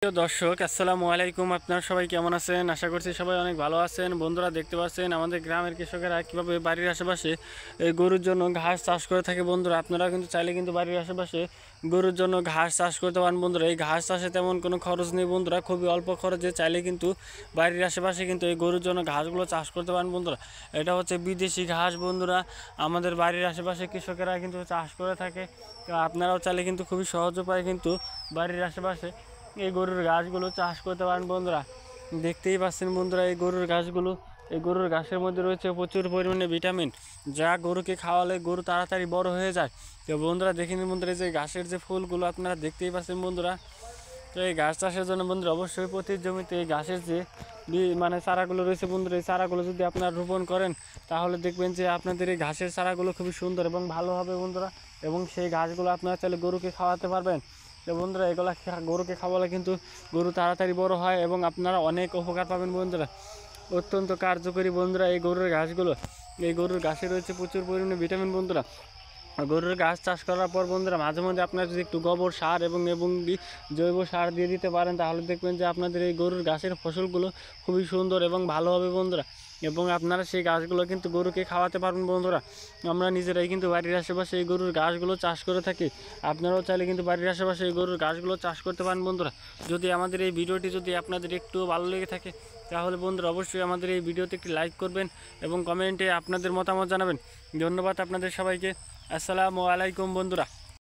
প্রিয় দর্শক, আসসালামু আলাইকুম। আপনারা সবাই কেমন আছেন? আশা করছি সবাই অনেক ভালো আছেন। বন্ধুরা, দেখতে পাচ্ছেন আমাদের গ্রামের কৃষকেরা কীভাবে বাড়ির আশেপাশে এই গরুর জন্য ঘাস চাষ করে থাকে। বন্ধুরা, আপনারা কিন্তু চাইলে কিন্তু বাড়ির আশেপাশে গরুর জন্য ঘাস চাষ করতে পারেন। বন্ধুরা, এই ঘাস চাষে তেমন কোনো খরচ নেই। বন্ধুরা, খুবই অল্প খরচে চাইলে কিন্তু বাড়ির আশেপাশে কিন্তু এই গরুর জন্য ঘাসগুলো চাষ করতে পারেন। বন্ধুরা, এটা হচ্ছে বিদেশি ঘাস। বন্ধুরা, আমাদের বাড়ির আশেপাশে কৃষকেরা কিন্তু চাষ করে থাকে। তো আপনারাও চাইলে কিন্তু খুবই সহজ উপায়ে কিন্তু বাড়ির আশেপাশে এই গরুর ঘাসগুলো চাষ করতে পারেন। বন্ধুরা, দেখতেই পাচ্ছেন বন্ধুরা, এই গরুর ঘাসের মধ্যে রয়েছে প্রচুর পরিমাণে ভিটামিন, যা গরুকে খাওয়ালে গরু তাড়াতাড়ি বড় হয়ে যায়। তো বন্ধুরা, দেখে নিন বন্ধুরা, যে ঘাসের যে ফুলগুলো আপনারা দেখতেই পাচ্ছেন বন্ধুরা। তো এই ঘাস চাষের জন্য বন্ধুরা অবশ্যই প্রতি জমিতে এই ঘাসের যে চারাগুলো রয়েছে বন্ধুরা, এই চারাগুলো যদি আপনারা রোপণ করেন তাহলে দেখবেন যে আপনাদের এই ঘাসের চারাগুলো খুবই সুন্দর এবং ভালো হবে বন্ধুরা। এবং সেই ঘাসগুলো আপনারা চাইলে গরুকে খাওয়াতে পারবেন। তো বন্ধুরা, এগুলো গরুকে খাওয়ালে কিন্তু গরু তাড়াতাড়ি বড় হয় এবং আপনারা অনেক উপকার পাবেন। বন্ধুরা, অত্যন্ত কার্যকরী বন্ধুরা এই গরুর ঘাসগুলো। এই গরুর ঘাসে রয়েছে প্রচুর পরিমাণে ভিটামিন। বন্ধুরা, গরুর ঘাস চাষ করার পর বন্ধুরা মাঝে মধ্যে আপনারা যদি একটু গোবর সার এবং জৈব সার দিয়ে দিতে পারেন তাহলে দেখবেন যে আপনাদের এই গরুর ঘাসের ফসলগুলো খুবই সুন্দর এবং ভালো হবে বন্ধুরা। এবং আপনারা সেই ঘাসগুলো কিন্তু গরুকে খাওয়াতে পারবেন। বন্ধুরা, আমরা নিজেরাই কিন্তু বাড়ির আশেপাশে এই গরুর ঘাসগুলো চাষ করে থাকি। আপনারাও চাইলে কিন্তু বাড়ির আশেপাশে এই গরুর ঘাসগুলো চাষ করতে পারেন। বন্ধুরা, যদি আমাদের এই ভিডিওটি যদি আপনাদের একটু ভালো লেগে থাকে তাহলে বন্ধুরা অবশ্যই আমাদের এই ভিডিওতে একটি লাইক করবেন এবং কমেন্টে আপনাদের মতামত জানাবেন। ধন্যবাদ আপনাদের সবাইকে। আসসালামু আলাইকুম বন্ধুরা।